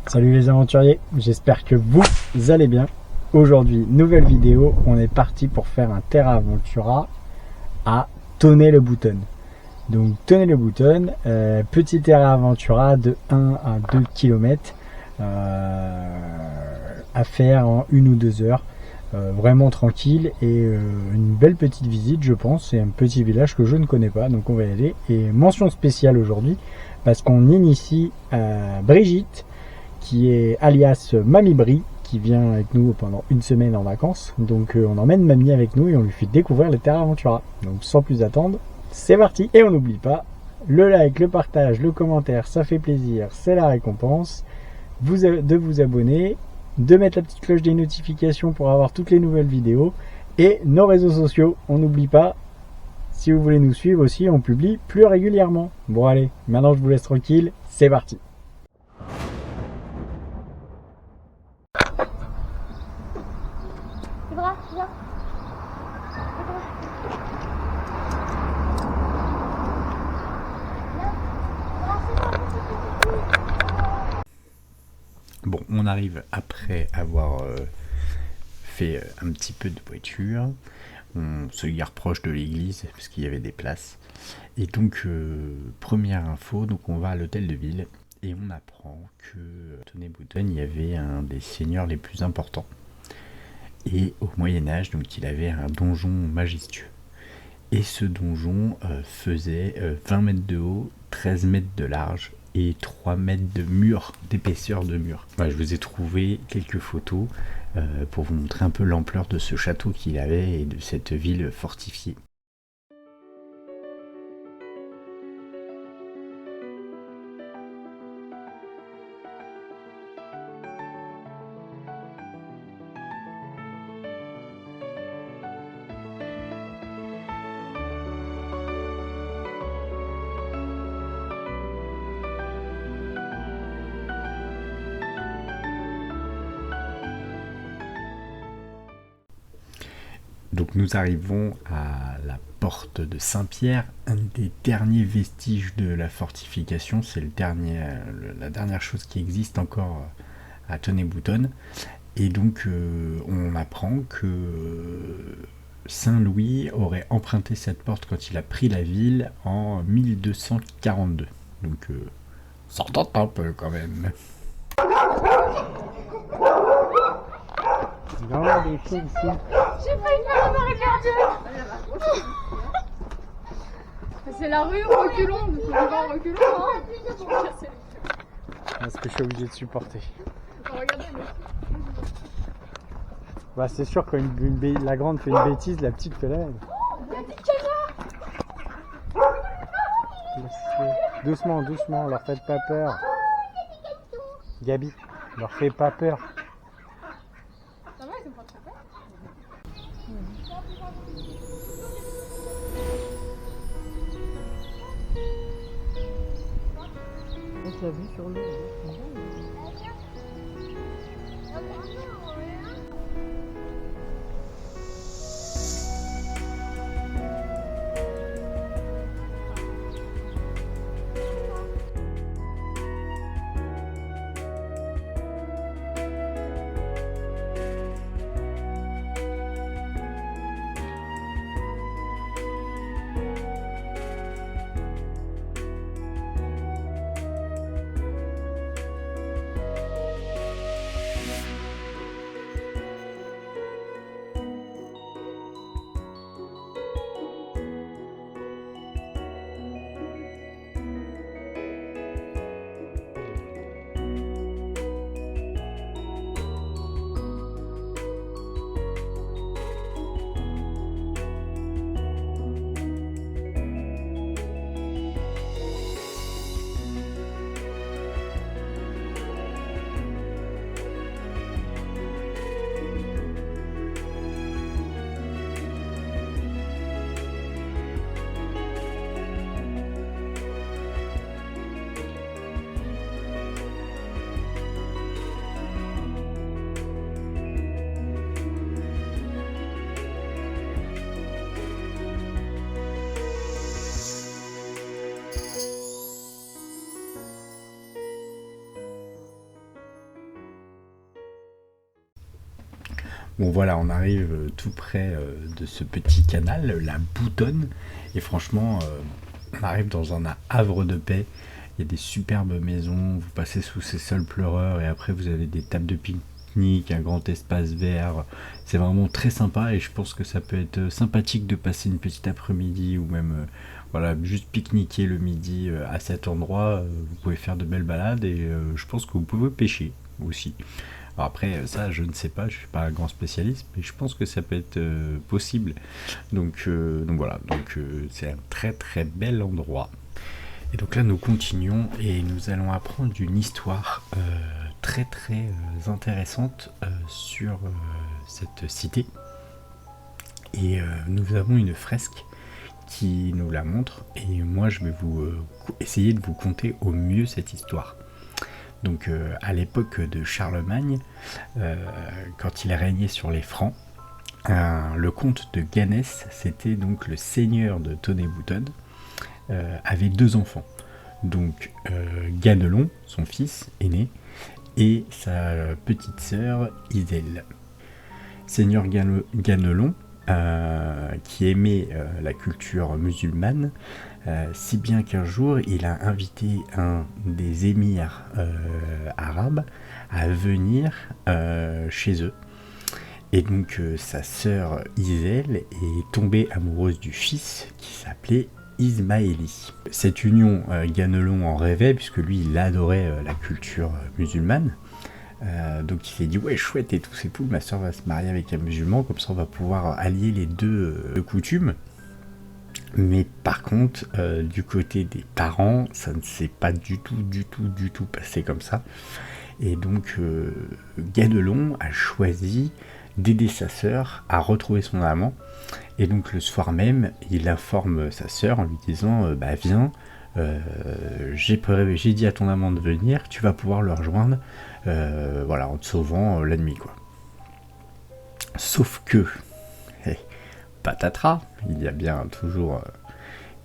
Salut les aventuriers, j'espère que vous allez bien. Aujourd'hui, nouvelle vidéo, on est parti pour faire un Terra Aventura à Tonnay-le-Boutonne. Donc Tonnay-le-Boutonne, petit Terra Aventura de 1 à 2 km à faire en 1 ou 2 heures. Vraiment tranquille et une belle petite visite, je pense. C'est un petit village que je ne connais pas, donc on va y aller. Et mention spéciale aujourd'hui parce qu'on initie Brigitte, qui est alias Mamie Brie, qui vient avec nous pendant une semaine en vacances. Donc on emmène Mamie avec nous et on lui fait découvrir les Terra Aventura. Donc sans plus attendre, c'est parti. Et on n'oublie pas, le like, le partage, le commentaire, ça fait plaisir, c'est la récompense. De vous abonner, de mettre la petite cloche des notifications pour avoir toutes les nouvelles vidéos. Et nos réseaux sociaux, on n'oublie pas, si vous voulez nous suivre aussi, on publie plus régulièrement. Bon allez, maintenant je vous laisse tranquille, c'est parti. Bon, on arrive après avoir fait un petit peu de voiture. On se gare proche de l'église parce qu'il y avait des places. Et donc, première info, donc on va à l'hôtel de ville et on apprend que Tonnay-Boutonne, il y avait un des seigneurs les plus importants. Et au Moyen-Âge, donc il avait un donjon majestueux. Et ce donjon faisait 20 mètres de haut, 13 mètres de large et 3 mètres de mur, d'épaisseur de mur. Voilà, je vous ai trouvé quelques photos pour vous montrer un peu l'ampleur de ce château qu'il avait et de cette ville fortifiée. Donc nous arrivons à la porte de Saint-Pierre, un des derniers vestiges de la fortification. C'est la dernière chose qui existe encore à Tonnay-Boutonne. Et donc on apprend que Saint-Louis aurait emprunté cette porte quand il a pris la ville en 1242. Donc ça remonte un peu quand même. Non, des choses ici. J'ai failli faire un arrêt cardiaque. C'est la rue reculons, donc on va en reculons, hein. Ce que je suis obligé de supporter. Regardez, Bah, c'est sûr quand la grande fait une bêtise, la petite fait la même. Doucement, doucement, leur faites pas peur. Gabi, leur fais pas peur. ça va, ils sont pas très peur. On t'a vu sur l'eau. Bon voilà, on arrive tout près de ce petit canal, la Boutonne, et franchement, on arrive dans un havre de paix. Il y a des superbes maisons, vous passez sous ces sols pleureurs, et après vous avez des tables de pique-nique, un grand espace vert. C'est vraiment très sympa, et je pense que ça peut être sympathique de passer une petite après-midi, ou même voilà, juste pique-niquer le midi à cet endroit. Vous pouvez faire de belles balades, et je pense que vous pouvez pêcher aussi. Alors après, ça, je ne sais pas, je suis pas un grand spécialiste, mais je pense que ça peut être possible. Donc voilà, c'est un très très bel endroit. Et donc là, nous continuons et nous allons apprendre une histoire très très intéressante sur cette cité. Et nous avons une fresque qui nous la montre, et moi je vais essayer de vous conter au mieux cette histoire. Donc à l'époque de Charlemagne, quand il régnait sur les Francs, le comte de Ganès, c'était donc le seigneur de Tonnay-Boutonne, avait 2 enfants. Donc Ganelon, son fils aîné, et sa petite sœur Iselle. Seigneur Ganelon, qui aimait la culture musulmane, si bien qu'un jour il a invité un des émirs arabes à venir chez eux. Et donc sa sœur Iselle est tombée amoureuse du fils qui s'appelait Ismaéli. Cette union, Ganelon en rêvait, puisque lui il adorait la culture musulmane. Donc il s'est dit ouais chouette et tout, c'est cool, ma soeur va se marier avec un musulman, comme ça on va pouvoir allier les deux coutumes. Mais par contre, du côté des parents, ça ne s'est pas du tout passé comme ça. Et donc Ganelon a choisi d'aider sa sœur à retrouver son amant. Et donc le soir même, il informe sa sœur en lui disant bah viens, j'ai dit à ton amant de venir, tu vas pouvoir le rejoindre, voilà, en te sauvant la nuit quoi. Sauf que patatras, il y a bien toujours,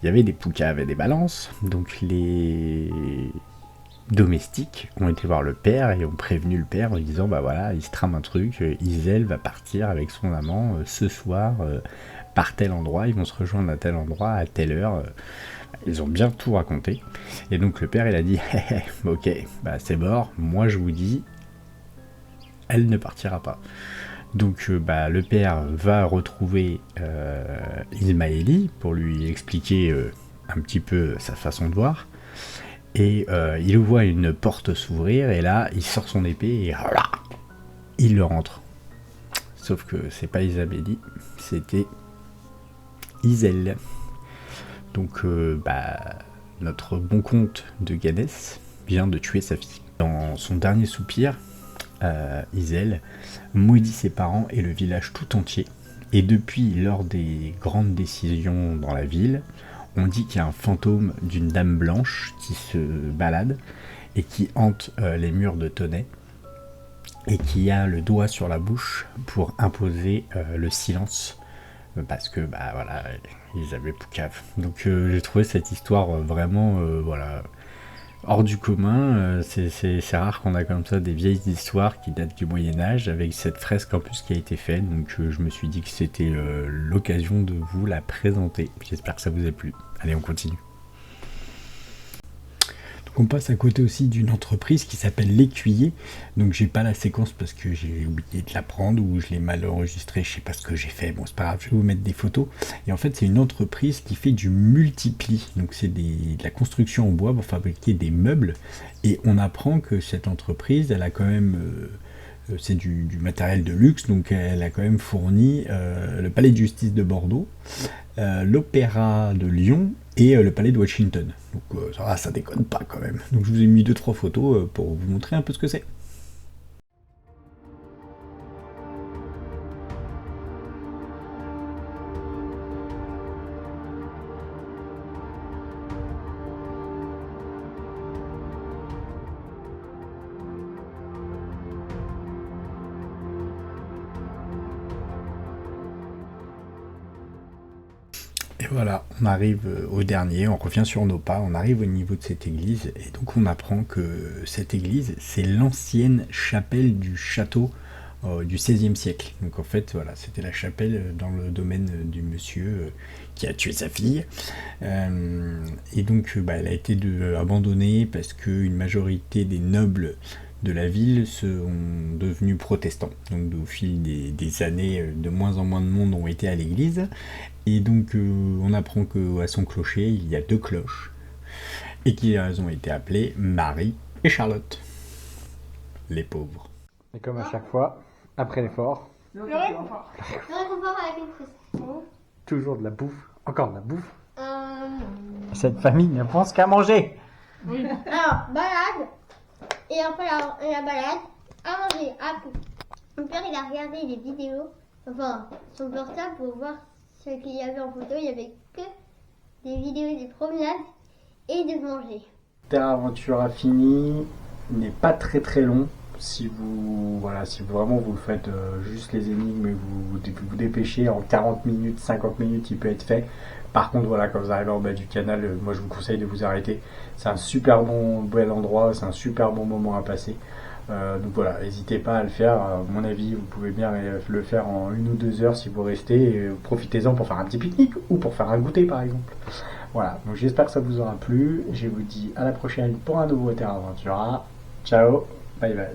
il y avait des poucaves et des balances, donc les domestiques ont été voir le père et ont prévenu le père en lui disant bah voilà, il se trame un truc, Iselle va partir avec son amant ce soir par tel endroit, ils vont se rejoindre à tel endroit à telle heure. Ils ont bien tout raconté. Et donc le père il a dit ok, bah c'est mort, moi je vous dis, elle ne partira pas. Donc le père va retrouver Ismaéli pour lui expliquer un petit peu sa façon de voir. Et il voit une porte s'ouvrir et là il sort son épée et il le rentre. Sauf que c'est pas Ismaéli, c'était Iselle. Donc notre bon comte de Ganès vient de tuer sa fille. Dans son dernier soupir, Iselle maudit ses parents et le village tout entier. Et depuis, lors des grandes décisions dans la ville, on dit qu'il y a un fantôme d'une dame blanche qui se balade et qui hante les murs de Tonnay et qui a le doigt sur la bouche pour imposer le silence. Parce que voilà, ils avaient poucave. Donc j'ai trouvé cette histoire vraiment hors du commun. C'est rare qu'on a comme ça des vieilles histoires qui datent du Moyen-Âge avec cette fresque en plus qui a été faite. Donc je me suis dit que c'était l'occasion de vous la présenter. J'espère que ça vous a plu. Allez, on continue. On passe à côté aussi d'une entreprise qui s'appelle L'Écuyer. Donc j'ai pas la séquence parce que j'ai oublié de la prendre ou je l'ai mal enregistré, je sais pas ce que j'ai fait, bon c'est pas grave, je vais vous mettre des photos. Et en fait c'est une entreprise qui fait du multipli, donc c'est de la construction en bois pour fabriquer des meubles. Et on apprend que cette entreprise, elle a quand même, c'est du matériel de luxe, donc elle a quand même fourni le palais de justice de Bordeaux, l'opéra de Lyon et le palais de Washington. Donc ça déconne pas quand même. Donc je vous ai mis 2-3 photos pour vous montrer un peu ce que c'est. Et voilà, on arrive au dernier, on revient sur nos pas, on arrive au niveau de cette église, et donc on apprend que cette église, c'est l'ancienne chapelle du château du XVIe siècle. Donc en fait, voilà, c'était la chapelle dans le domaine du monsieur qui a tué sa fille. Et donc, elle a été abandonnée parce qu'une majorité des nobles de la ville sont devenus protestants. Donc au fil des années, de moins en moins de monde ont été à l'église. Et donc on apprend qu'à son clocher, il y a 2 cloches. Et qu'elles ont été appelées Marie et Charlotte. Les pauvres. Et comme à chaque fois, après l'effort, Le réconfort. Le réconfort avec une frustration. toujours de la bouffe, encore de la bouffe. Cette famille ne pense qu'à manger. Oui. Alors, balade. Et après la balade, à manger, à tout. Mon père, il a regardé des vidéos, enfin, son portable pour voir ce qu'il y avait en photo. Il n'y avait que des vidéos des promenades et de manger. Terre Aventura fini n'est pas très très long. Si vous vraiment vous le faites juste les énigmes et vous dépêchez en 40 minutes, 50 minutes, il peut être fait. Par contre, voilà, quand vous arrivez en bas du canal, moi je vous conseille de vous arrêter. C'est un super bel endroit, c'est un super bon moment à passer. Donc voilà, n'hésitez pas à le faire. À mon avis, vous pouvez bien le faire en 1 ou 2 heures si vous restez. Et profitez-en pour faire un petit pique-nique ou pour faire un goûter par exemple. Voilà, donc j'espère que ça vous aura plu. Je vous dis à la prochaine pour un nouveau Terra Aventura. Ciao, bye bye.